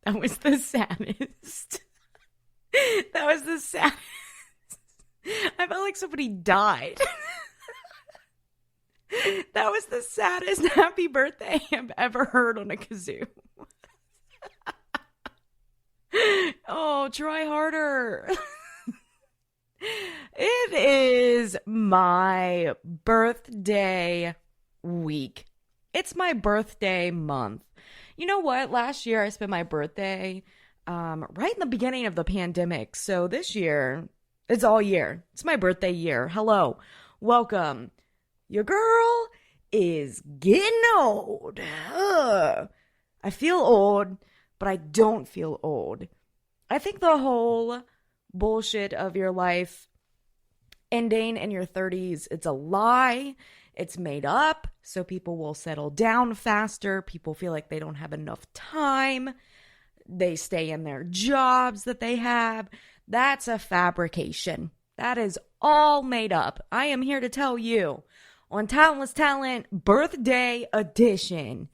That was the saddest. That was the saddest. I felt like somebody died. That was the saddest happy birthday I've ever heard on a kazoo. Oh, try harder. It is my birthday week. It's my birthday month. You know what? Last year I spent my birthday right in the beginning of the pandemic. So this year, it's all year. It's my birthday year. Hello. Welcome. Your girl is getting old. Ugh. I feel old, but I don't feel old. I think the whole bullshit of your life ending in your 30s, it's a lie. It's made up so people will settle down faster. People feel like they don't have enough time. They stay in their jobs that they have. That's a fabrication. That is all made up. I am here to tell you on Talentless Talent Birthday Edition.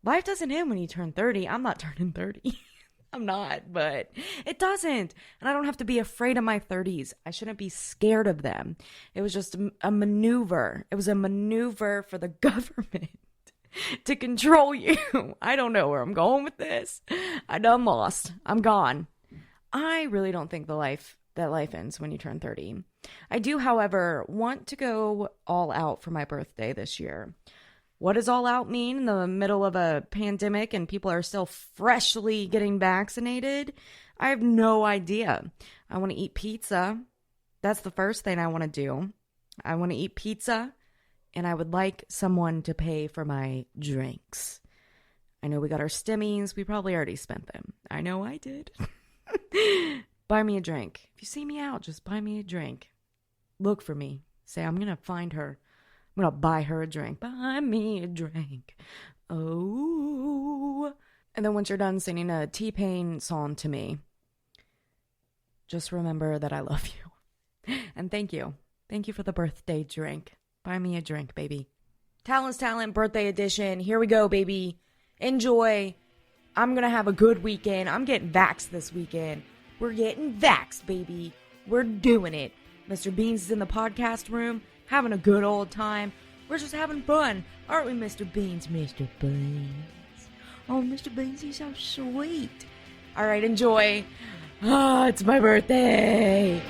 Life doesn't end when you turn 30. I'm not turning 30. I'm not, but it doesn't. And I don't have to be afraid of my 30s. I shouldn't be scared of them. It was just a maneuver. It was a maneuver for the government to control you. I don't know where I'm going with this. I done lost. I'm gone. I really don't think that life ends when you turn 30. I do, however, want to go all out for my birthday this year. What does all out mean in the middle of a pandemic and people are still freshly getting vaccinated? I have no idea. I want to eat pizza. That's the first thing I want to do. I want to eat pizza, and I would like someone to pay for my drinks. I know we got our stimmies. We probably already spent them. I know I did. Buy me a drink. If you see me out, just buy me a drink. Look for me. Say, I'm going to find her. I'm going to buy her a drink. Buy me a drink. Oh. And then once you're done singing a T-Pain song to me, just remember that I love you. And thank you. Thank you for the birthday drink. Buy me a drink, baby. Talentless Talent Birthday Edition. Here we go, baby. Enjoy. I'm going to have a good weekend. I'm getting vaxxed this weekend. We're getting vaxxed, baby. We're doing it. Mr. Beans is in the podcast room, having a good old time. We're just having fun, aren't we, Mr. Beans? Mr. Beans. Oh, Mr. Beans, he's so sweet. All right, enjoy. Ah, it's my birthday.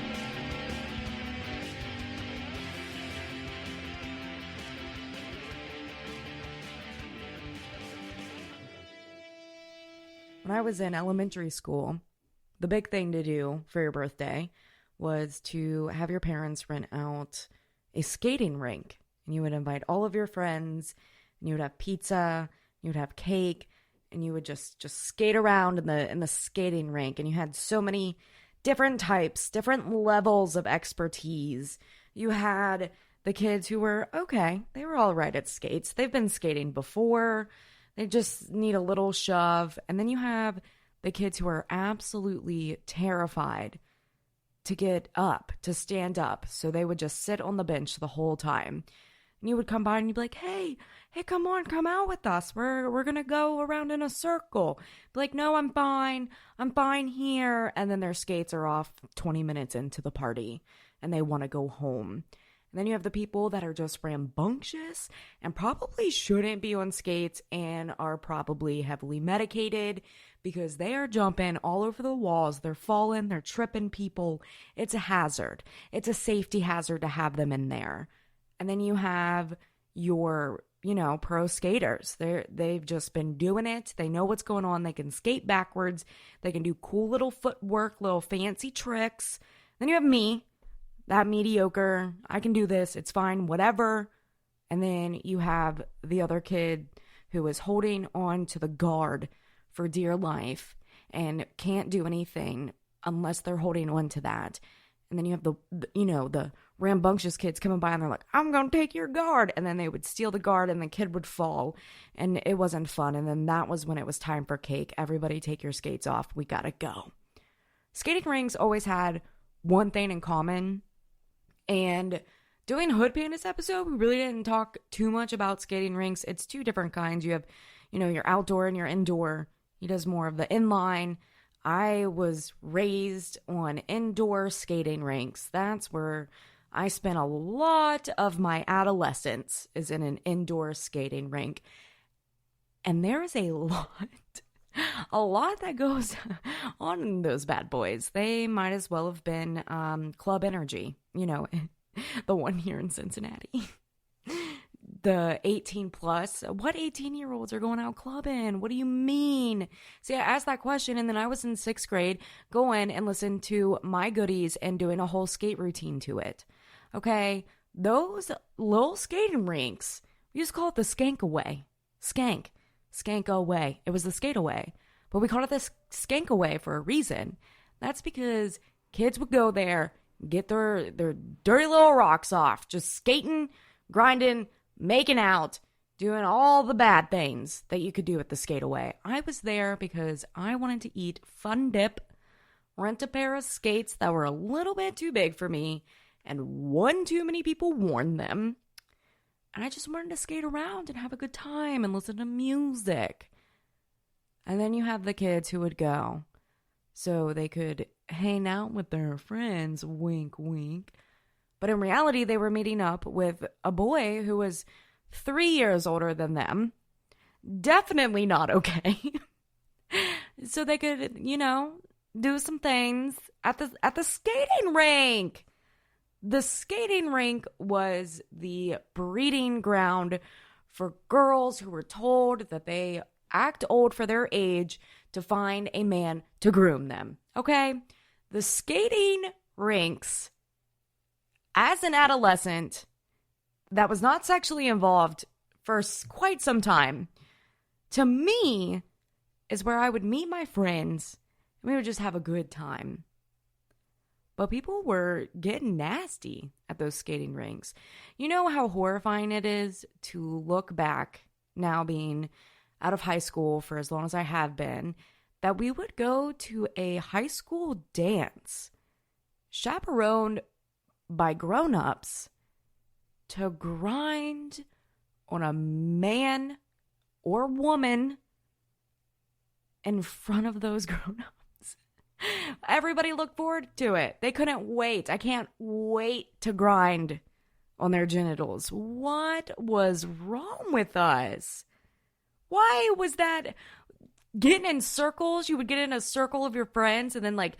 When I was in elementary school, the big thing to do for your birthday was to have your parents rent out a skating rink. And you would invite all of your friends, and you would have pizza, you would have cake, and you would just skate around in the skating rink. And you had so many different types, different levels of expertise. You had the kids who were okay, they were all right at skates. They've been skating before. They just need a little shove. And then you have the kids who are absolutely terrified to get up, to stand up. So they would just sit on the bench the whole time. And you would come by and you'd be like, hey, come on, come out with us. We're going to go around in a circle. Be like, no, I'm fine here. And then their skates are off 20 minutes into the party and they want to go home. And then you have the people that are just rambunctious and probably shouldn't be on skates and are probably heavily medicated because they are jumping all over the walls. They're falling, they're tripping people. It's a hazard. It's a safety hazard to have them in there. And then you have your, pro skaters. They've just been doing it. They know what's going on. They can skate backwards. They can do cool little footwork, little fancy tricks. Then you have me. That mediocre, I can do this, it's fine, whatever. And then you have the other kid who is holding on to the guard for dear life and can't do anything unless they're holding on to that. And then you have the rambunctious kids coming by and they're like, I'm going to take your guard. And then they would steal the guard and the kid would fall. And it wasn't fun. And then that was when it was time for cake. Everybody take your skates off. We got to go. Skating rinks always had one thing in common. And doing Hood Pandas episode, we really didn't talk too much about skating rinks. It's two different kinds. You have, your outdoor and your indoor. He does more of the inline. I was raised on indoor skating rinks. That's where I spent a lot of my adolescence, is in an indoor skating rink. And there is a lot that goes on in those bad boys. They might as well have been Club Energy, the one here in Cincinnati. The 18 plus. What 18-year-olds are going out clubbing? What do you mean? See, I asked that question, and then I was in 6th grade going and listening to My Goodies and doing a whole skate routine to it. Okay? Those little skating rinks, we used to call it the skank away. Skank away. It was the skate away. But we called it the skank away for a reason. That's because kids would go there, get their dirty little rocks off, just skating, grinding, making out, doing all the bad things that you could do at the skate away. I was there because I wanted to eat fun dip, rent a pair of skates that were a little bit too big for me, and one too many people worn them. And I just wanted to skate around and have a good time and listen to music. And then you have the kids who would go so they could hang out with their friends, wink, wink. But in reality, they were meeting up with a boy who was 3 years older than them. Definitely not okay. So they could, do some things at the skating rink. The skating rink was the breeding ground for girls who were told that they act old for their age to find a man to groom them. Okay? The skating rinks, as an adolescent that was not sexually involved for quite some time, to me, is where I would meet my friends and we would just have a good time. But people were getting nasty at those skating rinks. You know how horrifying it is to look back, now being out of high school for as long as I have been, that we would go to a high school dance chaperoned by grown-ups to grind on a man or woman in front of those grown-ups. Everybody looked forward to it. They couldn't wait. I can't wait to grind on their genitals. What was wrong with us? Why was that getting in circles? You would get in a circle of your friends and then like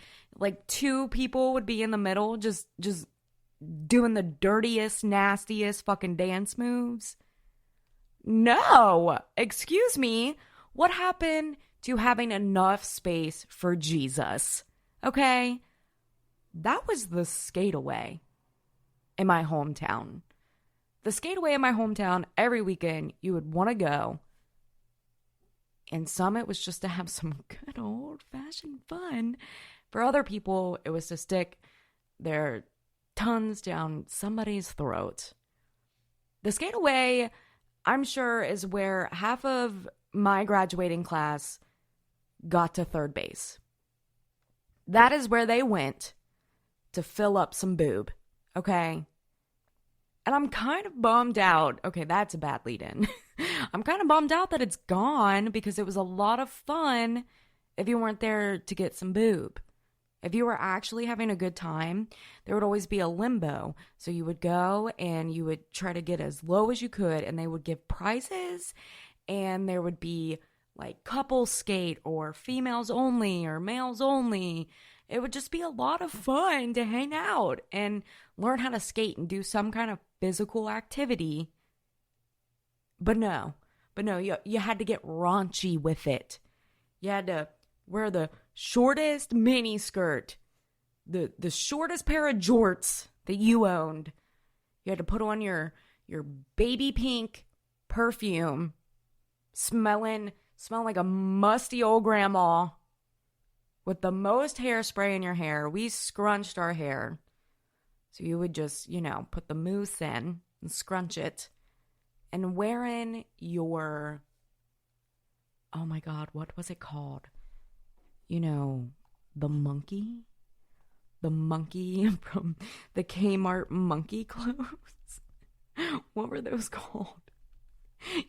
two people would be in the middle just doing the dirtiest, nastiest fucking dance moves. No, excuse me. What happened to having enough space for Jesus? Okay? That was the skate away in my hometown. The skate away in my hometown, every weekend you would want to go. And some it was just to have some good old-fashioned fun. For other people, it was to stick their tongues down somebody's throat. The skate away, I'm sure, is where half of my graduating class got to third base. That is where they went to fill up some boob, okay? And I'm kind of bummed out. Okay, that's a bad lead-in. I'm kind of bummed out that it's gone because it was a lot of fun if you weren't there to get some boob. If you were actually having a good time, there would always be a limbo. So you would go and you would try to get as low as you could, and they would give prizes, and there would be like couple skate or females only or males only. It would just be a lot of fun to hang out and learn how to skate and do some kind of physical activity. But no, you had to get raunchy with it. You had to wear the shortest mini skirt, the shortest pair of jorts that you owned. You had to put on your baby pink perfume, smelling like a musty old grandma with the most hairspray in your hair. We scrunched our hair. So you would just, put the mousse in and scrunch it and wearing your, oh my God, what was it called? The monkey? The monkey from the Kmart monkey clothes. What were those called?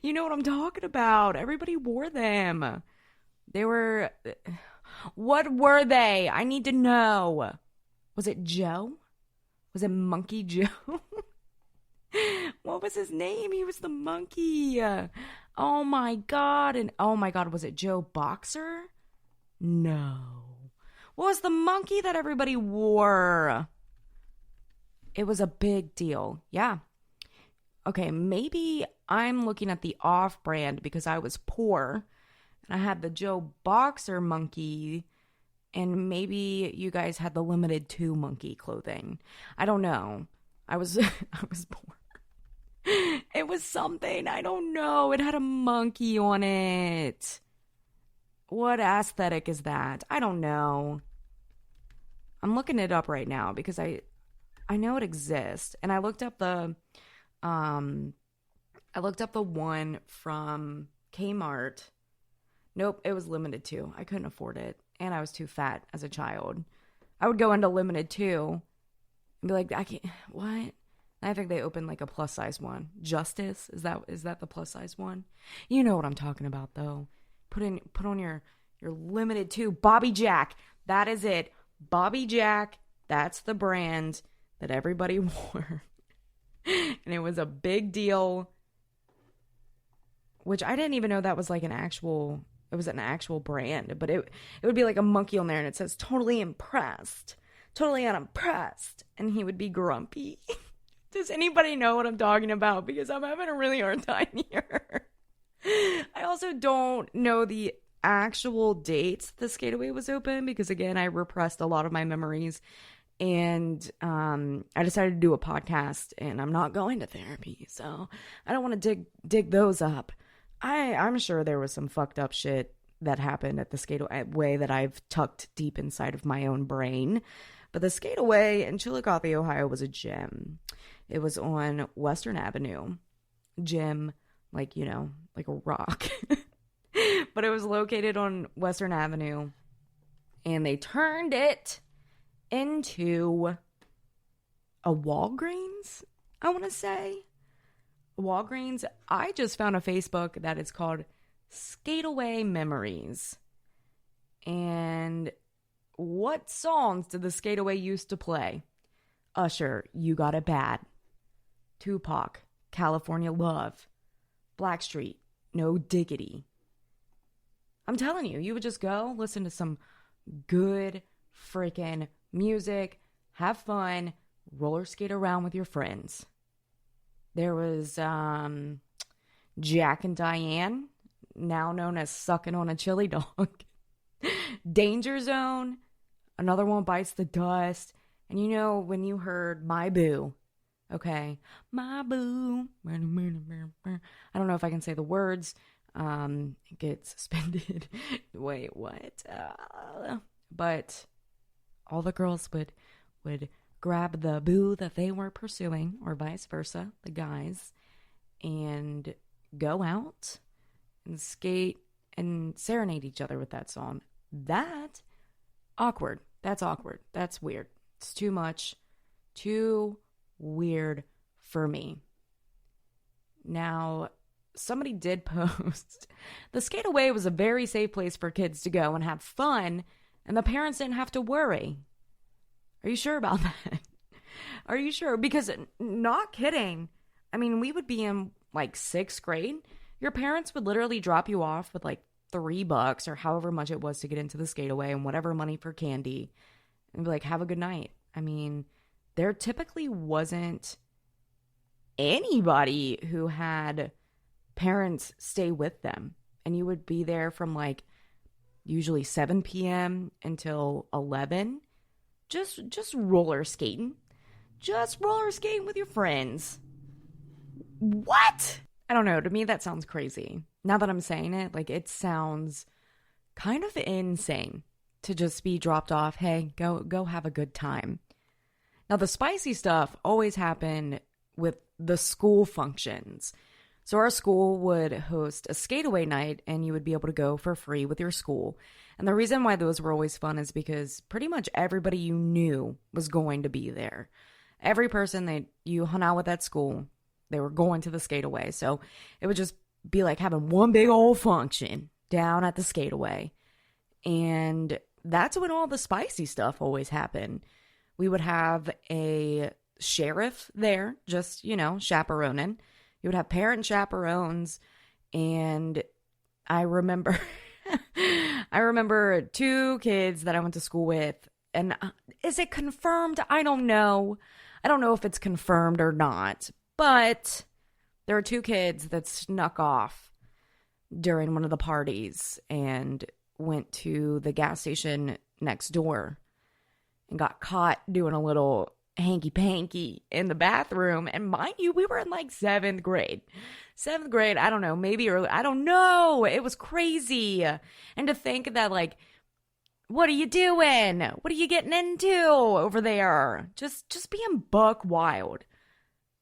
You know what I'm talking about. Everybody wore them. They were... What were they? I need to know. Was it Joe? Was it Monkey Joe? What was his name? He was the monkey. Oh my God. And oh my God, was it Joe Boxer? No. What was the monkey that everybody wore? It was a big deal. Yeah. Okay, maybe I'm looking at the off-brand because I was poor and I had the Joe Boxer monkey, and maybe you guys had the limited 2 monkey clothing. I don't know. I was poor. It was something. I don't know. It had a monkey on it. What aesthetic is that? I don't know. I'm looking it up right now because I know it exists, and I looked up the one from Kmart. Nope, it was limited 2. I couldn't afford it, and I was too fat as a child. I would go into limited 2 and be like, I can't. What? I think they opened like a plus size one. Justice, is that the plus size one? You know what I'm talking about though. Put on your limited 2 Bobby Jack. That is it. Bobby Jack. That's the brand that everybody wore. And it was a big deal, which I didn't even know that was like an actual brand, but it would be like a monkey on there and it says totally impressed, totally unimpressed, and he would be grumpy. Does anybody know what I'm talking about? Because I'm having a really hard time here. I also don't know the actual dates the Skateaway was open because, again, I repressed a lot of my memories. And I decided to do a podcast, and I'm not going to therapy, so I don't want to dig those up. I'm sure there was some fucked up shit that happened at the Skateaway that I've tucked deep inside of my own brain. But the Skateaway in Chillicothe, Ohio was a gym. It was on Western Avenue. Gym, like a rock. But it was located on Western Avenue. And they turned it into a Walgreens, I want to say. Walgreens. I just found a Facebook that is called Skateaway Memories. And what songs did the Skateaway used to play? Usher, You Got It Bad. Tupac, California Love. Blackstreet, No Diggity. I'm telling you, you would just go listen to some good freaking music, have fun, roller skate around with your friends. There was Jack and Diane, now known as Sucking on a Chili Dog. Danger Zone, Another One Bites the Dust. And when you heard My Boo, okay, My Boo, I don't know if I can say the words, get suspended. Wait, what? But all the girls would grab the boo that they were pursuing, or vice versa, the guys, and go out and skate and serenade each other with that song. That's awkward. That's weird. It's too much. Too weird for me. Now, somebody did post, the Skateaway was a very safe place for kids to go and have fun, and the parents didn't have to worry. Are you sure about that? Are you sure? Because, not kidding, I mean, we would be in like 6th grade. Your parents would literally drop you off with like $3 or however much it was to get into the Skateaway and whatever money for candy, and be like, have a good night. I mean, there typically wasn't anybody who had parents stay with them, and you would be there from like usually 7 p.m. until 11, just roller skating with your friends. What? I don't know. To me, that sounds crazy. Now that I'm saying it, like, it sounds kind of insane to just be dropped off. Hey, go have a good time. Now, the spicy stuff always happened with the school functions. So our school would host a skateaway night, and you would be able to go for free with your school. And the reason why those were always fun is because pretty much everybody you knew was going to be there. Every person that you hung out with at school, they were going to the skateaway. So it would just be like having one big old function down at the skateaway. And that's when all the spicy stuff always happened. We would have a sheriff there, just, chaperoning. You would have parent chaperones. And I remember I remember two kids that I went to school with. And is it confirmed? I don't know. I don't know if it's confirmed or not. But there were two kids that snuck off during one of the parties and went to the gas station next door and got caught doing a little hanky-panky in the bathroom. And mind you, we were in like 7th grade. 7th grade, I don't know, maybe early. I don't know. It was crazy. And to think that, like, what are you doing? What are you getting into over there? Just being buck wild.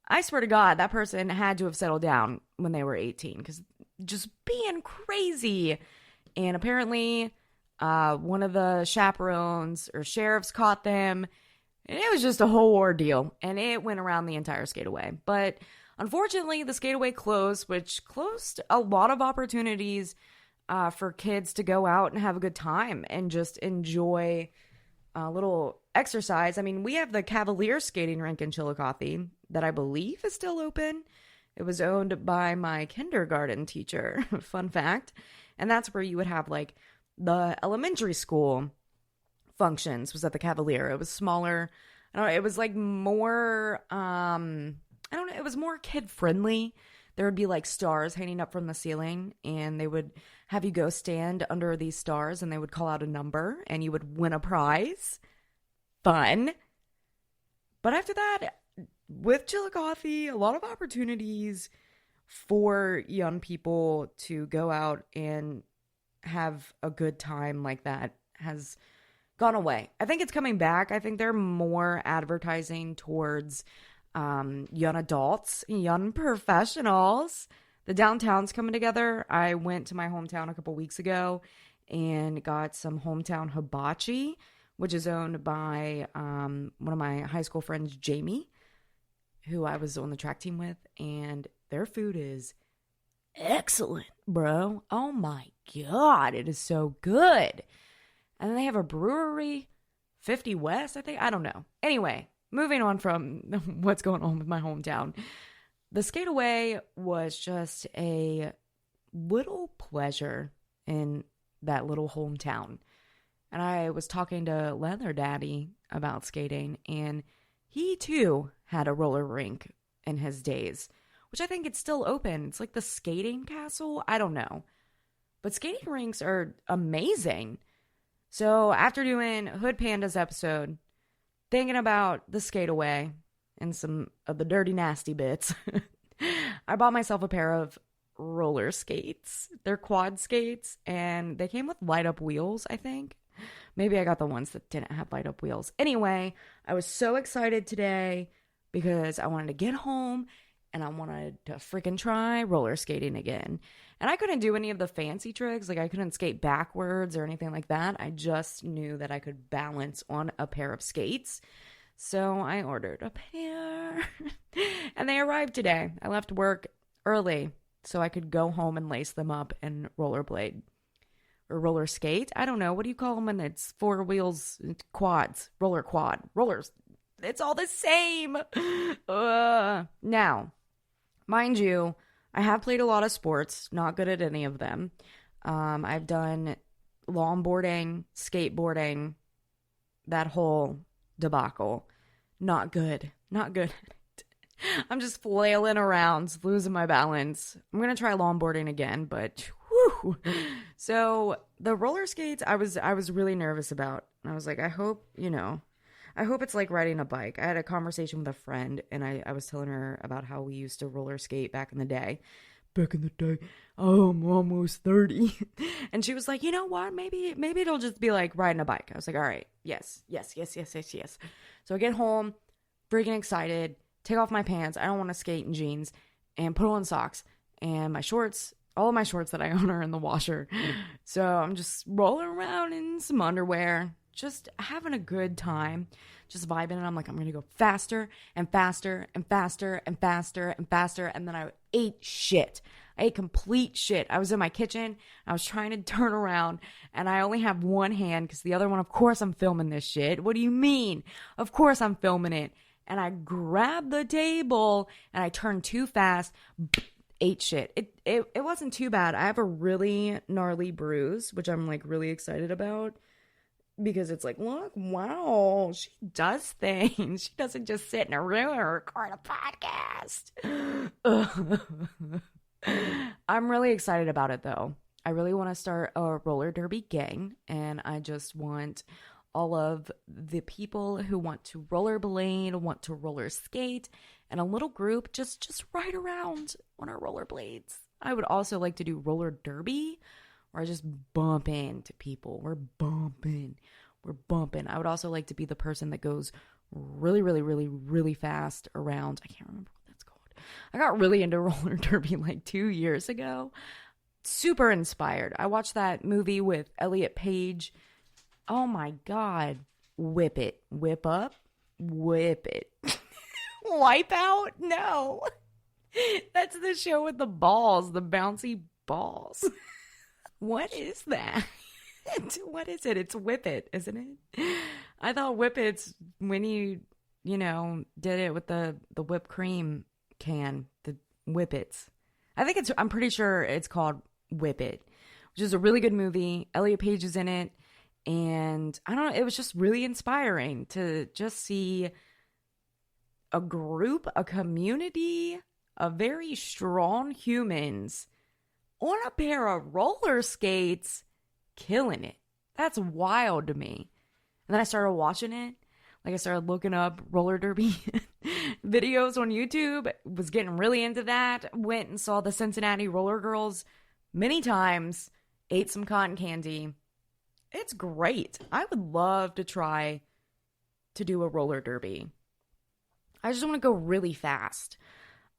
I swear to God, that person had to have settled down when they were 18 because just being crazy. And apparently, one of the chaperones or sheriffs caught them. And it was just a whole ordeal. And it went around the entire skateaway. But unfortunately, the skateaway closed, which closed a lot of opportunities for kids to go out and have a good time and just enjoy a little exercise. I mean, we have the Cavalier skating rink in Chillicothe that I believe is still open. It was owned by my kindergarten teacher, fun fact. And that's where you would have like the elementary school functions was at the Cavalier. It was smaller. I don't know, it was like more, I don't know, it was more kid friendly. There would be like stars hanging up from the ceiling, and they would have you go stand under these stars, and they would call out a number, and you would win a prize. Fun. But after that, with Chillicothe, a lot of opportunities for young people to go out and have a good time like that has gone away. I think it's coming back. I think they're more advertising towards young adults, young professionals. The downtown's coming together. I went to my hometown a couple weeks ago and got some hometown hibachi, which is owned by one of my high school friends, Jamie, who I was on the track team with, and their food is excellent, bro. Oh my God, it is so good. And then they have a brewery, 50 West, I think. I don't know. Anyway, moving on from what's going on with my hometown. The skateaway was just a little pleasure in that little hometown. And I was talking to Leather Daddy about skating, and he too had a roller rink in his days, which I think it's still open. It's like the skating castle. I don't know. But skating rinks are amazing. So after doing Hood Panda's episode, thinking about the skateaway and some of the dirty, nasty bits, I bought myself a pair of roller skates. They're quad skates, and they came with light-up wheels, I think. Maybe I got the ones that didn't have light-up wheels. Anyway, I was so excited today because I wanted to get home and I wanted to freaking try roller skating again. And I couldn't do any of the fancy tricks. Like, I couldn't skate backwards or anything like that. I just knew that I could balance on a pair of skates. So I ordered a pair. And they arrived today. I left work early so I could go home and lace them up and rollerblade. Or roller skate. I don't know. What do you call them when it's 4 wheels, quads? Roller quad. Rollers. It's all the same. Now, mind you, I have played a lot of sports. Not good at any of them. I've done longboarding, skateboarding, that whole debacle. Not good. Not good at it. I'm just flailing around, losing my balance. I'm going to try longboarding again, but whew. So the roller skates, I was really nervous about. I was like, I hope it's like riding a bike. I had a conversation with a friend, and I was telling her about how we used to roller skate back in the day. Back in the day, oh, I'm almost 30. And she was like, you know what? Maybe it'll just be like riding a bike. I was like, all right, yes. So I get home, freaking excited. Take off my pants. I don't want to skate in jeans. And put on socks. And my shorts, all of my shorts that I own are in the washer. So I'm just rolling around in some underwear. Just having a good time. Just vibing. And I'm like, I'm going to go faster and faster and faster and faster and faster. And then I ate shit. I ate complete shit. I was in my kitchen. I was trying to turn around. And I only have one hand because the other one, of course, I'm filming this shit. What do you mean? Of course I'm filming it. And I grabbed the table and I turned too fast. Ate shit. It wasn't too bad. I have a really gnarly bruise, which I'm like really excited about because it's like, look, wow, she does things. She doesn't just sit in a room and record a podcast. I'm really excited about it though. I really want to start a roller derby gang, and I just want all of the people who want to rollerblade, want to roller skate, and a little group just ride around on our rollerblades. I would also like to do roller derby, where I just bump into people. We're bumping. I would also like to be the person that goes really, really, really, really fast around. I can't remember what that's called. I got really into roller derby like 2 years ago. Super inspired. I watched that movie with Elliot Page. Oh my God. Whip it. Whip up. Whip it. Wipe out? No. That's the show with the balls, the bouncy balls. What is that? What is it? It's Whip It, isn't it? I thought Whip It's when you did it with the whipped cream can, the Whip It's. I'm pretty sure it's called Whip It, which is a really good movie. Elliot Page is in it. And I don't know, it was just really inspiring to just see a group, a community of very strong humans on a pair of roller skates killing it. That's wild to me. And then I started watching it. Like I started looking up roller derby videos on YouTube, was getting really into that. Went and saw the Cincinnati Roller Girls many times, ate some cotton candy. It's great. I would love to try to do a roller derby. I just want to go really fast.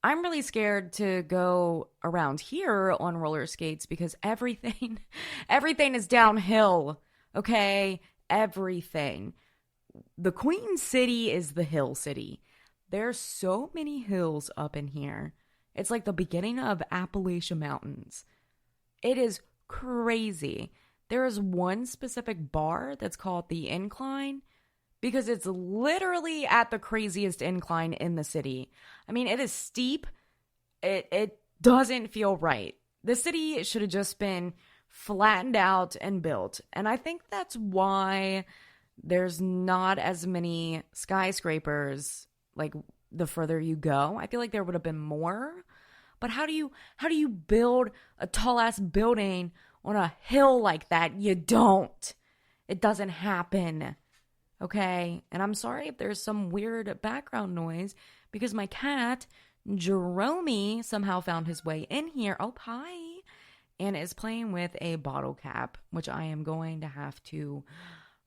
I'm really scared to go around here on roller skates because everything is downhill. Okay? Everything. The Queen City is the hill city. There's so many hills up in here. It's like the beginning of Appalachian Mountains. It is crazy. There is one specific bar that's called the Incline because it's literally at the craziest incline in the city. I mean, it is steep. It doesn't feel right. The city should have just been flattened out and built. And I think that's why there's not as many skyscrapers like the further you go. I feel like there would have been more. But how do you build a tall ass building on a hill like that? You don't. It doesn't happen. Okay? And I'm sorry if there's some weird background noise because my cat, Jerome, somehow found his way in here. Oh, hi. And is playing with a bottle cap, which I am going to have to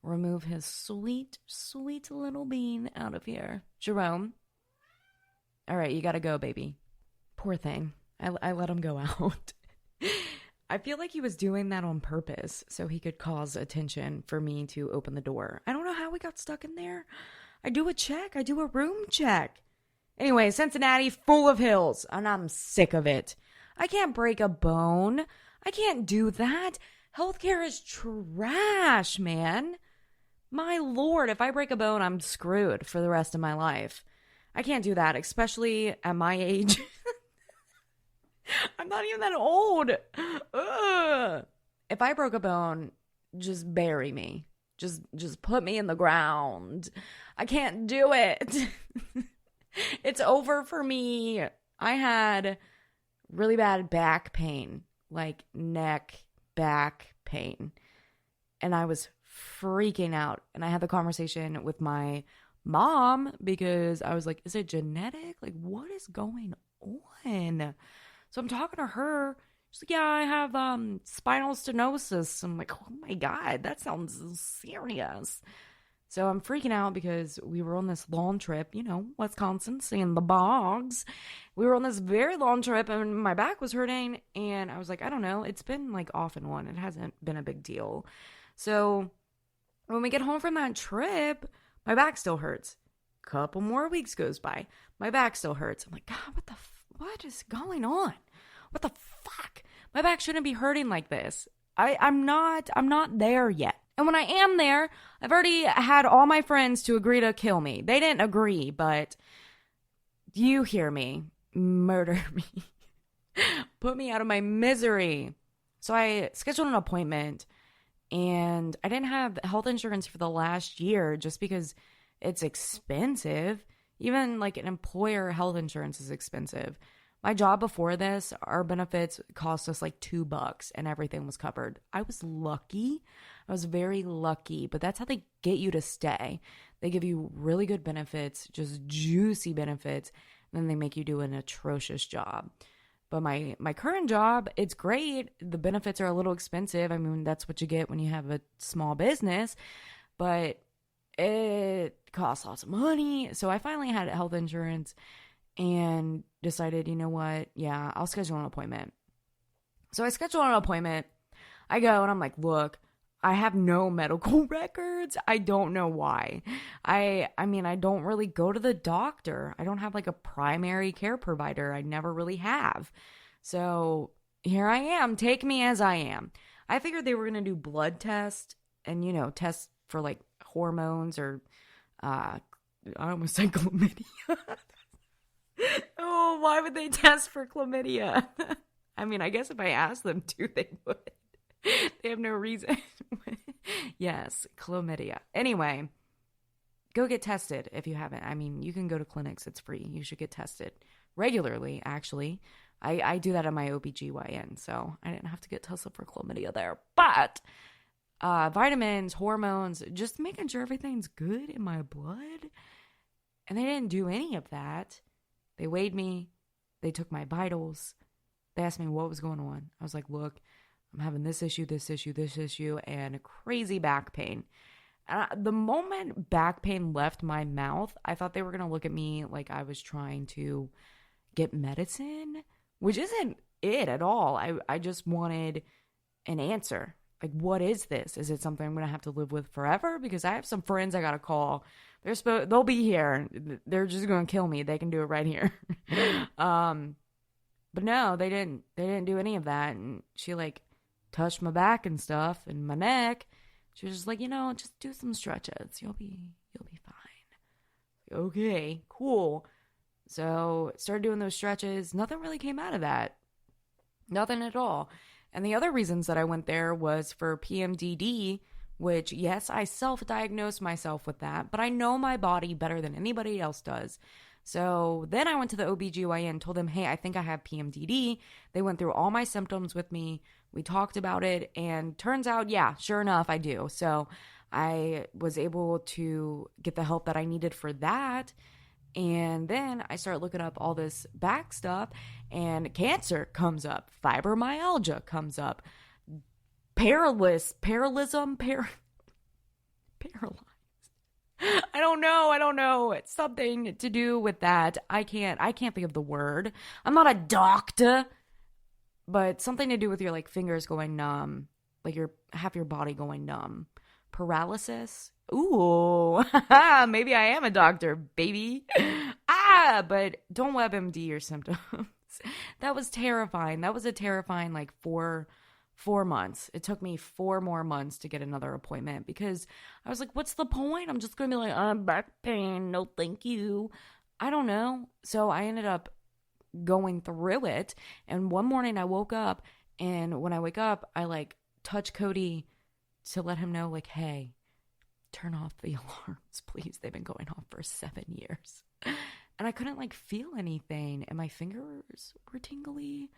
remove his sweet, sweet little bean out of here. Jerome. All right, you gotta go, baby. Poor thing. I let him go out. I feel like he was doing that on purpose so he could cause attention for me to open the door. I don't know how we got stuck in there. I do a room check. Anyway, Cincinnati, full of hills, and I'm sick of it. I can't break a bone. I can't do that. Healthcare is trash, man. My Lord, if I break a bone, I'm screwed for the rest of my life. I can't do that, especially at my age. I'm not even that old. Ugh. If I broke a bone, just bury me. Just put me in the ground. I can't do it. It's over for me. I had really bad back pain, like neck, back pain. And I was freaking out. And I had the conversation with my mom because I was like, is it genetic? Like, what is going on? So I'm talking to her. She's like, yeah, I have spinal stenosis. I'm like, oh my God, that sounds serious. So I'm freaking out because we were on this long trip, Wisconsin, seeing the bogs. We were on this very long trip and my back was hurting. And I was like, I don't know. It's been like off and on. It hasn't been a big deal. So when we get home from that trip, my back still hurts. Couple more weeks goes by. My back still hurts. I'm like, God, what is going on? What the fuck? My back shouldn't be hurting like this. I'm not there yet. And when I am there, I've already had all my friends to agree to kill me. They didn't agree, but you hear me. Murder me. Put me out of my misery. So I scheduled an appointment, and I didn't have health insurance for the last year just because it's expensive. Even like an employer health insurance is expensive. My job before this, our benefits cost us like $2 and everything was covered. I was lucky. I was very lucky, but that's how they get you to stay. They give you really good benefits, just juicy benefits, and then they make you do an atrocious job. But my current job, it's great. The benefits are a little expensive. I mean, that's what you get when you have a small business, but it costs lots of money. So I finally had health insurance and decided, you know what? Yeah, I'll schedule an appointment. So I schedule an appointment. I go and I'm like, look, I have no medical records. I don't know why. I mean, I don't really go to the doctor. I don't have like a primary care provider. I never really have. So here I am. Take me as I am. I figured they were going to do blood tests and, tests for like hormones or, I almost said chlamydia. Oh, why would they test for chlamydia? I mean, I guess if I asked them to, they would. They have no reason. Yes, chlamydia. Anyway, go get tested if you haven't. I mean, you can go to clinics. It's free. You should get tested regularly, actually. I do that at my OBGYN, so I didn't have to get tested for chlamydia there. But vitamins, hormones, just making sure everything's good in my blood. And they didn't do any of that. They weighed me. They took my vitals. They asked me what was going on. I was like, look, I'm having this issue, and crazy back pain. And the moment back pain left my mouth, I thought they were going to look at me like I was trying to get medicine, which isn't it at all. I just wanted an answer. Like, what is this? Is it something I'm going to have to live with forever? Because I have some friends I got to call. They'll be here. They're just going to kill me. They can do it right here. But no, they didn't do any of that. And she like touched my back and stuff and my neck. She was just like, just do some stretches. You'll be fine. Okay, cool. So started doing those stretches. Nothing really came out of that. Nothing at all. And the other reasons that I went there was for PMDD, which, yes, I self-diagnosed myself with that, but I know my body better than anybody else does. So then I went to the OBGYN, told them, hey, I think I have PMDD. They went through all my symptoms with me. We talked about it, and turns out, yeah, sure enough, I do. So I was able to get the help that I needed for that. And then I start looking up all this back stuff, and cancer comes up, fibromyalgia comes up, paralyzed. I don't know. It's something to do with that. I can't think of the word. I'm not a doctor, but something to do with your like fingers going numb, like half your body going numb. Paralysis. Ooh, maybe I am a doctor, baby. But don't WebMD your symptoms. That was terrifying. That was a terrifying like 4 months. It took me 4 more months to get another appointment because I was like, what's the point? I'm just going to be like, I'm back pain. No, thank you. I don't know. So I ended up going through it. And one morning I woke up, and when I wake up, I like touch Cody to let him know like, hey, turn off the alarms, please. They've been going off for 7 years. And I couldn't like feel anything, and my fingers were tingly,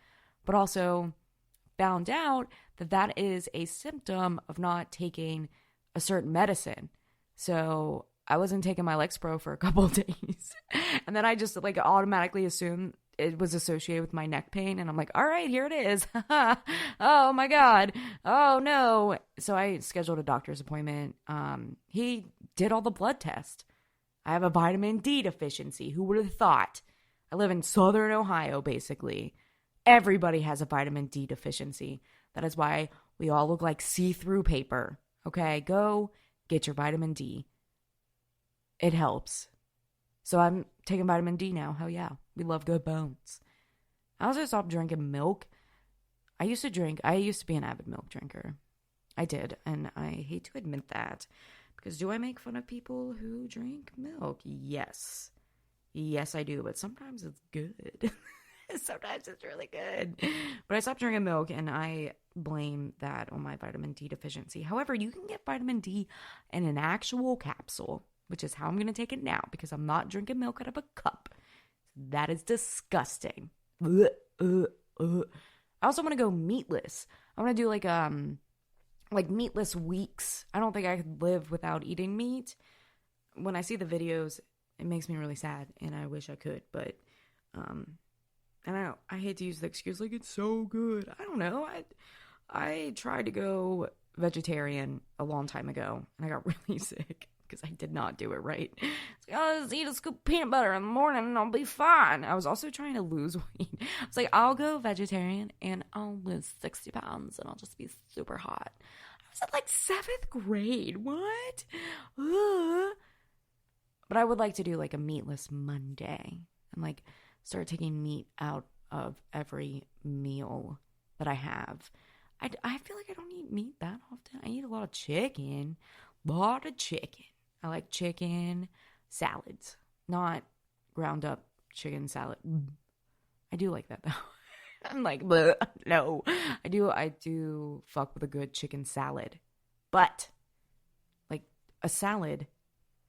but also found out that is a symptom of not taking a certain medicine. So I wasn't taking my Lexapro for a couple of days. And then I just like automatically assumed it was associated with my neck pain. And I'm like, all right, here it is. Oh my God. Oh no. So I scheduled a doctor's appointment. He did all the blood tests. I have a vitamin D deficiency. Who would have thought? I live in Southern Ohio, basically. Everybody has a vitamin D deficiency. That is why we all look like see-through paper. Okay, go get your vitamin D. It helps. So I'm taking vitamin D now. Hell yeah. We love good bones. I also stopped drinking milk. I used to be an avid milk drinker. I did, and I hate to admit that. Because do I make fun of people who drink milk? Yes. Yes, I do, but sometimes it's good. Sometimes it's really good. But I stopped drinking milk, and I blame that on my vitamin D deficiency. However, you can get vitamin D in an actual capsule, which is how I'm going to take it now, because I'm not drinking milk out of a cup. That is disgusting. I also want to go meatless. I want to do like meatless weeks. I don't think I could live without eating meat. When I see the videos, it makes me really sad, and I wish I could, but and I hate to use the excuse like it's so good. I don't know. I tried to go vegetarian a long time ago, and I got really sick because I did not do it right. It's like, I'll just eat a scoop of peanut butter in the morning and I'll be fine. I was also trying to lose weight. I was like, I'll go vegetarian and I'll lose 60 pounds and I'll just be super hot. I was at like 7th grade. What? But I would like to do like a meatless Monday and like start taking meat out of every meal that I have. I feel like I don't eat meat that often. I eat a lot of chicken. I like chicken salads, not ground up chicken salad. I do like that though. I'm like, bleh, no. I do fuck with a good chicken salad. But like a salad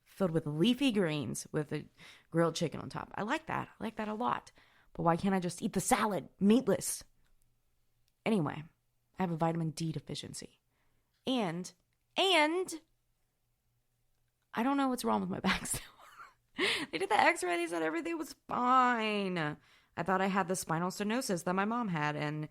filled with leafy greens with a grilled chicken on top. I like that. I like that a lot. But why can't I just eat the salad meatless? Anyway, I have a vitamin D deficiency. And I don't know what's wrong with my back still. They did the x-ray. They said everything was fine. I thought I had the spinal stenosis that my mom had, and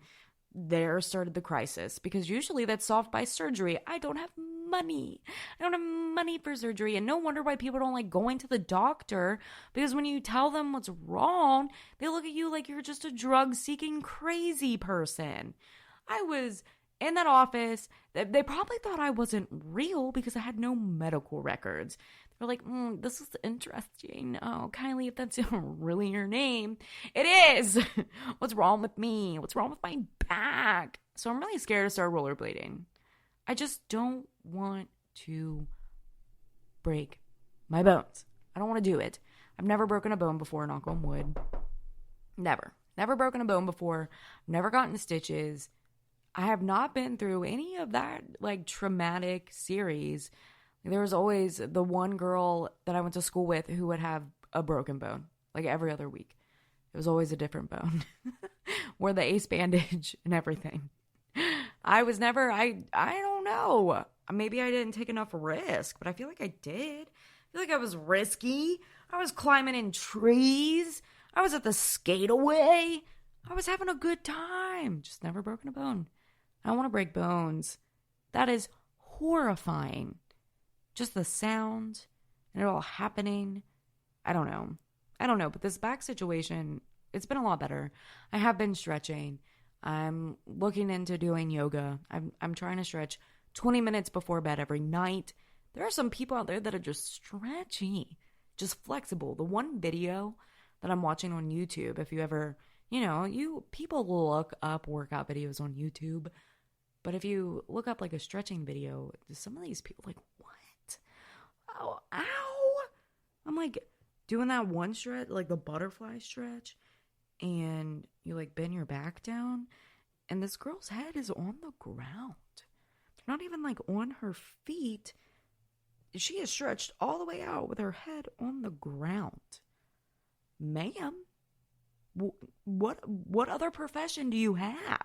there started the crisis. Because usually that's solved by surgery. I don't have money. I don't have money for surgery. And no wonder why people don't like going to the doctor. Because when you tell them what's wrong, they look at you like you're just a drug-seeking crazy person. I was in that office. They probably thought I wasn't real because I had no medical records. They were like, this is interesting. Oh, Kylie, if that's really your name. It is. What's wrong with me? What's wrong with my back? So I'm really scared to start rollerblading. I just don't want to break my bones. I don't want to do it. I've never broken a bone before, knock on wood. Never. Never broken a bone before. Never gotten stitches. I have not been through any of that, like, traumatic series. There was always the one girl that I went to school with who would have a broken bone, like, every other week. It was always a different bone. Wore the ace bandage and everything. I was never, I don't know. Maybe I didn't take enough risk, but I feel like I did. I feel like I was risky. I was climbing in trees. I was at the skate-away. I was having a good time. Just never broken a bone. I don't want to break bones. That is horrifying. Just the sound and it all happening. I don't know. But this back situation, it's been a lot better. I have been stretching. I'm looking into doing yoga. I'm trying to stretch 20 minutes before bed every night. There are some people out there that are just stretchy, just flexible. The one video that I'm watching on YouTube, if you ever, people look up workout videos on YouTube. But if you look up like a stretching video, some of these people like, what? Oh, ow. I'm like doing that one stretch, like the butterfly stretch. And you like bend your back down. And this girl's head is on the ground. They're not even like on her feet. She is stretched all the way out with her head on the ground. Ma'am, what other profession do you have?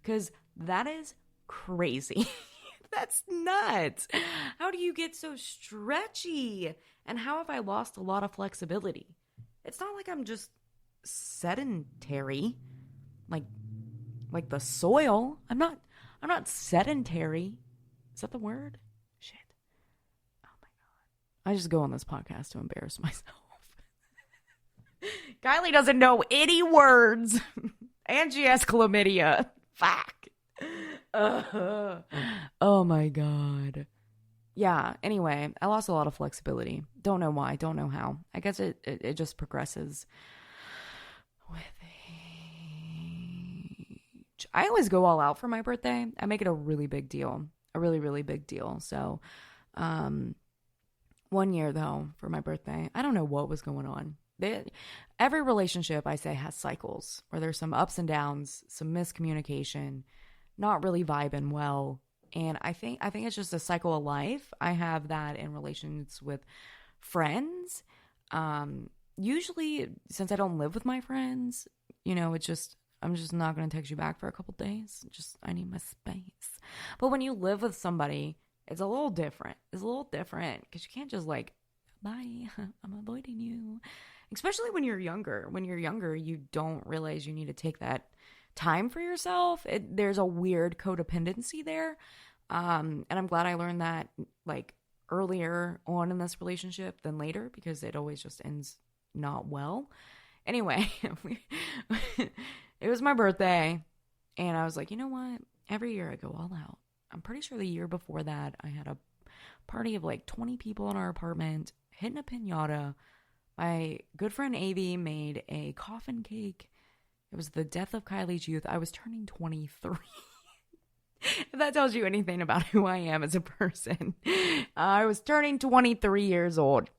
Because that is crazy. That's nuts. How do you get so stretchy? And how have I lost a lot of flexibility? It's not like I'm just sedentary, like the soil. I'm not sedentary. Is that the word? Shit. Oh my God. I just go on this podcast to embarrass myself. Kylie doesn't know any words. And she has chlamydia. Fuck. Oh my God. Yeah, anyway, I lost a lot of flexibility. Don't know why. Don't know how. I guess it just progresses with age. I always go all out for my birthday. I make it a really big deal. A really, really big deal. So, 1 year, though, for my birthday, I don't know what was going on. Every relationship, I say, has cycles where there's some ups and downs, some miscommunication, not really vibing well. And I think it's just a cycle of life. I have that in relations with friends. Usually, since I don't live with my friends, I'm just not going to text you back for a couple days. I need my space. But when you live with somebody, it's a little different. It's a little different because you can't just like, bye, I'm avoiding you. Especially when you're younger. When you're younger, you don't realize you need to take that time for yourself. There's a weird codependency there. And I'm glad I learned that like earlier on in this relationship than later because it always just ends not well. Anyway, it was my birthday and I was like, you know what? Every year I go all out. I'm pretty sure the year before that I had a party of like 20 people in our apartment, hitting a piñata. My good friend Avi made a coffin cake. It was the death of Kylie's youth. I was turning 23. If that tells you anything about who I am as a person. I was turning 23 years old.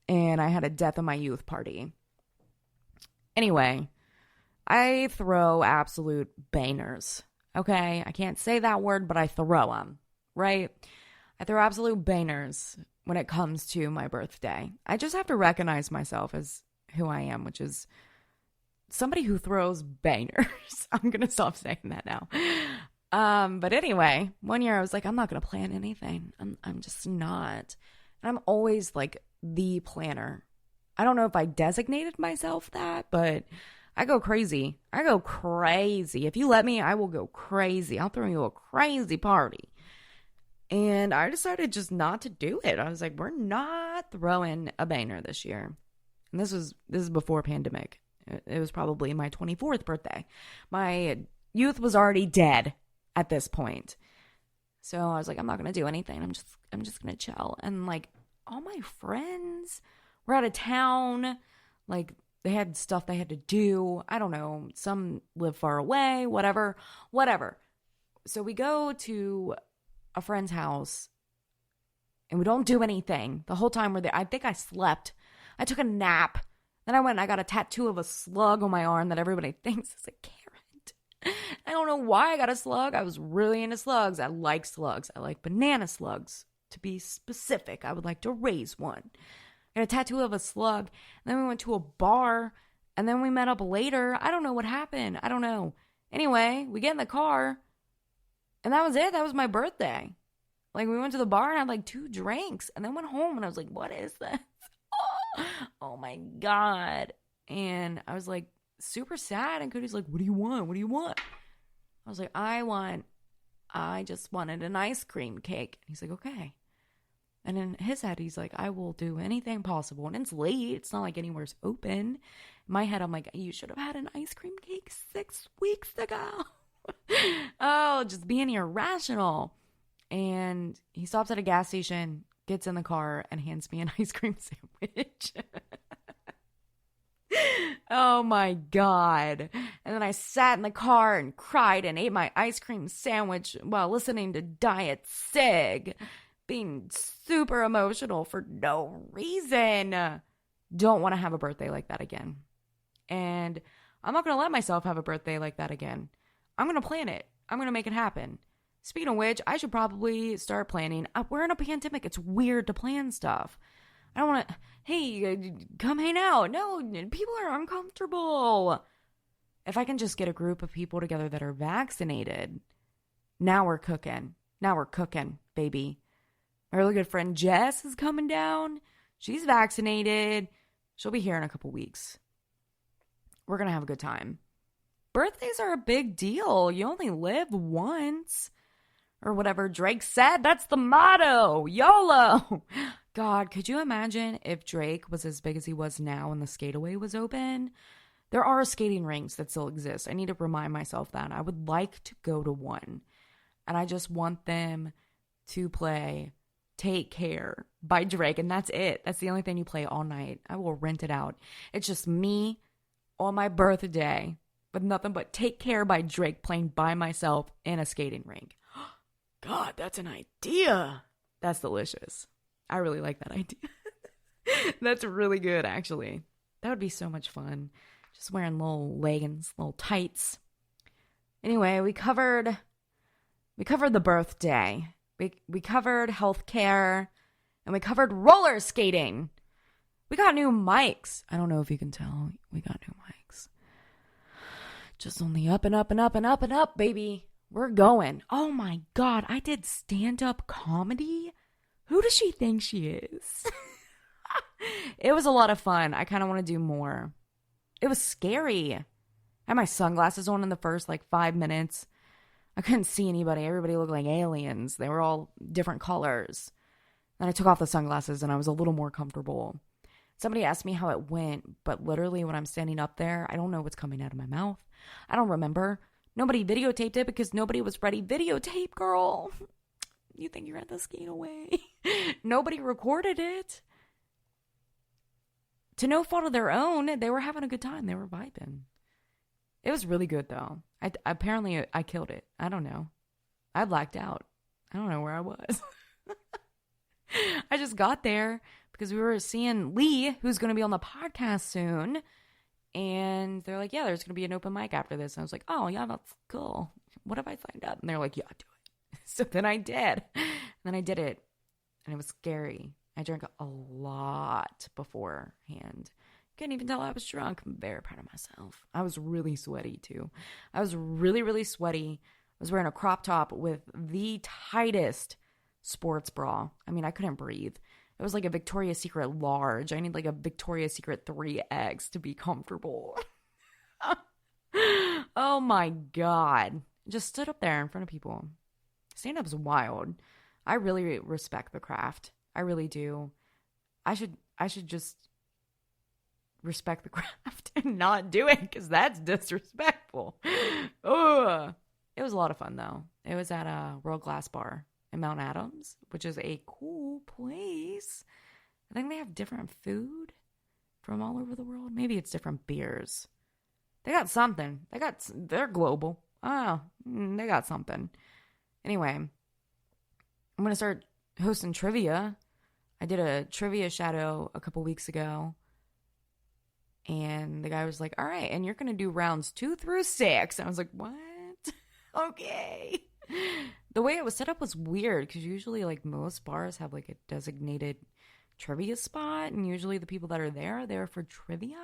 And I had a death of my youth party. Anyway, I throw absolute bangers. Okay? I can't say that word, but I throw them. Right? I throw absolute bangers when it comes to my birthday. I just have to recognize myself as who I am, which is somebody who throws bangers. I'm going to stop saying that now. But anyway, 1 year I was like, I'm not going to plan anything. I'm just not. And I'm always like the planner. I don't know if I designated myself that, but I go crazy. I go crazy. If you let me, I will go crazy. I'll throw you a crazy party. And I decided just not to do it. I was like, we're not throwing a banger this year. And this is before pandemic. It was probably my 24th birthday. My youth was already dead at this point. So I was like, I'm not going to do anything. I'm just going to chill. And like all my friends were out of town. Like they had stuff they had to do. I don't know. Some live far away, whatever. So we go to a friend's house and we don't do anything the whole time we're there. I think I slept. I took a nap. Then I went and I got a tattoo of a slug on my arm that everybody thinks is a carrot. I don't know why I got a slug. I was really into slugs. I like slugs. I like banana slugs. To be specific, I would like to raise one. I got a tattoo of a slug. And then we went to a bar and then we met up later. I don't know what happened. I don't know. Anyway, we get in the car and that was it. That was my birthday. Like we went to the bar and had like 2 drinks and then went home and I was like, what is this? Oh my God. And I was like super sad. And Cody's like, what do you want? What do you want? I was like, I just wanted an ice cream cake. And he's like, okay. And in his head, he's like, I will do anything possible. And it's late. It's not like anywhere's open. In my head, I'm like, you should have had an ice cream cake 6 weeks ago. Oh, just being irrational. And he stops at a gas station, gets in the car, and hands me an ice cream sandwich. Oh my God. And then I sat in the car and cried and ate my ice cream sandwich while listening to Diet Sig, being super emotional for no reason. Don't want to have a birthday like that again. And I'm not going to let myself have a birthday like that again. I'm going to plan it. I'm going to make it happen. Speaking of which, I should probably start planning. We're in a pandemic. It's weird to plan stuff. I don't want to, hey, come hang out. No, people are uncomfortable. If I can just get a group of people together that are vaccinated, now we're cooking. Now we're cooking, baby. My really good friend Jess is coming down. She's vaccinated. She'll be here in a couple weeks. We're going to have a good time. Birthdays are a big deal. You only live once. Or whatever Drake said. That's the motto. YOLO. God, could you imagine if Drake was as big as he was now and the Skate-Away was open? There are skating rinks that still exist. I need to remind myself that. I would like to go to one. And I just want them to play Take Care by Drake. And that's it. That's the only thing you play all night. I will rent it out. It's just me on my birthday with nothing but Take Care by Drake playing by myself in a skating rink. God, that's an idea. That's delicious. I really like that idea. That's really good, actually. That would be so much fun. Just wearing little leggings, little tights. Anyway, we covered the birthday. We covered healthcare, and we covered roller skating. We got new mics. I don't know if you can tell. We got new mics. Just on the up and up and up and up and up, baby. We're going. Oh my God, I did stand-up comedy? Who does she think she is? It was a lot of fun. I kind of want to do more. It was scary. I had my sunglasses on in the first 5 minutes. I couldn't see anybody. Everybody looked like aliens. They were all different colors. Then I took off the sunglasses and I was a little more comfortable. Somebody asked me how it went, but literally when I'm standing up there, I don't know what's coming out of my mouth. I don't remember. Nobody videotaped it because nobody was ready. Videotape, girl. You think you're at the Skate-Away? Nobody recorded it. To no fault of their own, they were having a good time. They were vibing. It was really good, though. Apparently, I killed it. I don't know. I blacked out. I don't know where I was. I just got there because we were seeing Lee, who's going to be on the podcast soon. And they're like, yeah, there's going to be an open mic after this. And I was like, oh, yeah, that's cool. What if I signed up? And they're like, yeah, do it. So then I did. And then I did it. And it was scary. I drank a lot beforehand. Couldn't even tell I was drunk. I'm very proud of myself. I was really sweaty, too. I was really, really sweaty. I was wearing a crop top with the tightest sports bra. I mean, I couldn't breathe. It was like a Victoria's Secret large. I need a Victoria's Secret 3X to be comfortable. Oh my God. Just stood up there in front of people. Stand-up is wild. I really respect the craft. I really do. I should just respect the craft and not do it because that's disrespectful. Ugh. It was a lot of fun, though. It was at a World Glass Bar in Mount Adams, which is a cool place. I think they have different food from all over the world. Maybe it's different beers. They got something. They're global. Oh, they got something. Anyway, I'm going to start hosting trivia. I did a trivia shadow a couple weeks ago. And the guy was like, all right, and you're going to do rounds 2 through 6. And I was like, what? Okay. The way it was set up was weird because usually most bars have a designated trivia spot. And usually the people that are there for trivia.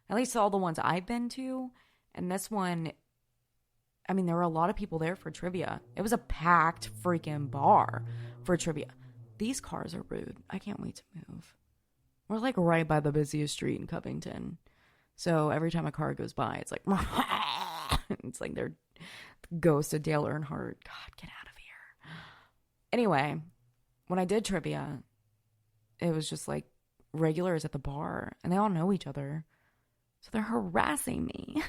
At least all the ones I've been to. And this one, I mean, there were a lot of people there for trivia. It was a packed freaking bar for trivia. These cars are rude. I can't wait to move. We're right by the busiest street in Covington. So every time a car goes by, it's like, it's like they're the ghost of Dale Earnhardt. God, get out of here. Anyway, when I did trivia, it was just regulars at the bar, and they all know each other. So they're harassing me.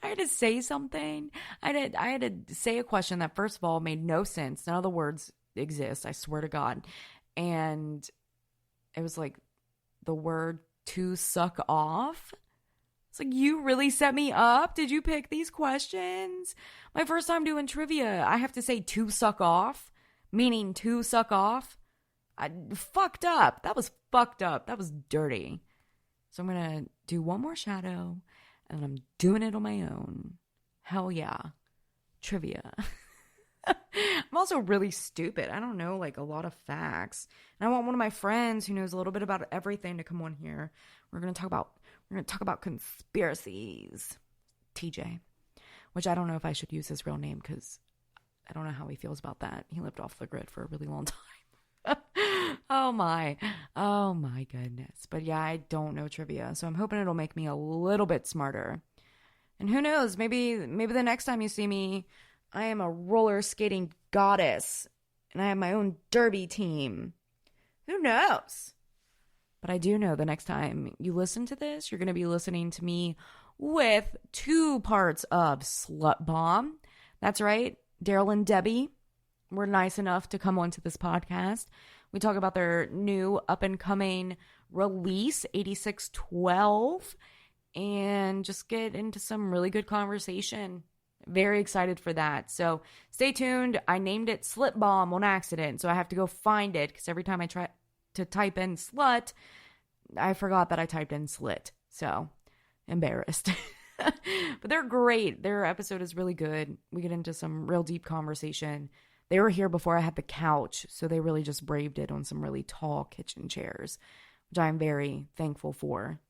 I had to say something. I had to say a question that, first of all, made no sense. None of the words exist, I swear to God. And it was the word to suck off. It's you really set me up? Did you pick these questions? My first time doing trivia, I have to say to suck off, meaning to suck off. I fucked up. That was fucked up. That was dirty. So I'm going to do one more shadow, and I'm doing it on my own. Hell yeah. Trivia. I'm also really stupid. I don't know a lot of facts. And I want one of my friends who knows a little bit about everything to come on here. We're going to talk about conspiracies. TJ, which I don't know if I should use his real name because I don't know how he feels about that. He lived off the grid for a really long time. Oh my goodness. But yeah, I don't know trivia, so I'm hoping it'll make me a little bit smarter. And who knows, maybe the next time you see me, I am a roller skating goddess and I have my own derby team. Who knows? But I do know the next time you listen to this, you're going to be listening to me with 2 parts of Slut Bomb. That's right. Daryl and Debbie were nice enough to come onto this podcast. We talk about their new up-and-coming release, 8612, and just get into some really good conversation. Very excited for that. So stay tuned. I named it Slit Bomb on accident, so I have to go find it because every time I try to type in slut, I forgot that I typed in slit. So embarrassed. But they're great. Their episode is really good. We get into some real deep conversation. They were here before I had the couch, so they really just braved it on some really tall kitchen chairs, which I'm very thankful for.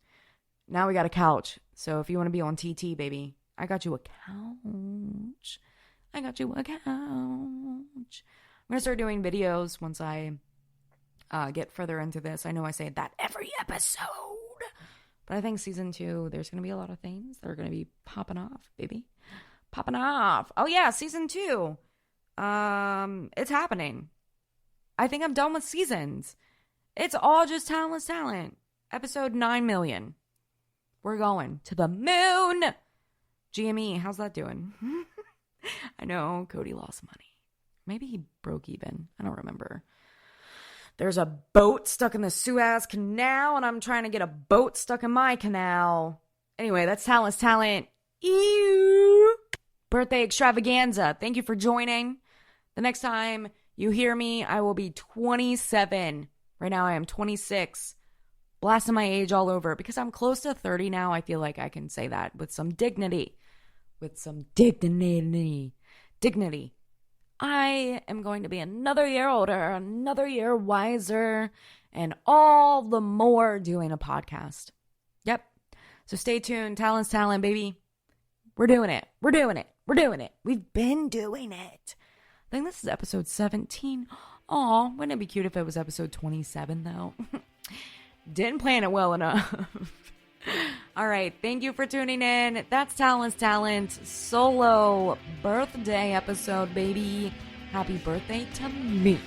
Now we got a couch, so if you want to be on TT, baby, I got you a couch. I got you a couch. I'm going to start doing videos once I get further into this. I know I say that every episode, but I think season 2, there's going to be a lot of things that are going to be popping off, baby. Popping off. Oh yeah, season 2. It's happening. I think I'm done with seasons. It's all just Talentless Talent. Episode 9 million. We're going to the moon. GME, how's that doing? I know Cody lost money. Maybe he broke even. I don't remember. There's a boat stuck in the Suez Canal, and I'm trying to get a boat stuck in my canal. Anyway, that's Talentless Talent. Ew. Birthday extravaganza. Thank you for joining. The next time you hear me, I will be 27. Right now, I am 26. Blasting my age all over. Because I'm close to 30 now, I feel like I can say that with some dignity. With some dignity. Dignity. I am going to be another year older, another year wiser, and all the more doing a podcast. Yep. So stay tuned. Talent's Talent, baby. We're doing it. We're doing it. We're doing it. We've been doing it. I think this is episode 17. Aw, wouldn't it be cute if it was episode 27, though? Didn't plan it well enough. All right. Thank you for tuning in. That's Talent's Talent solo birthday episode, baby. Happy birthday to me.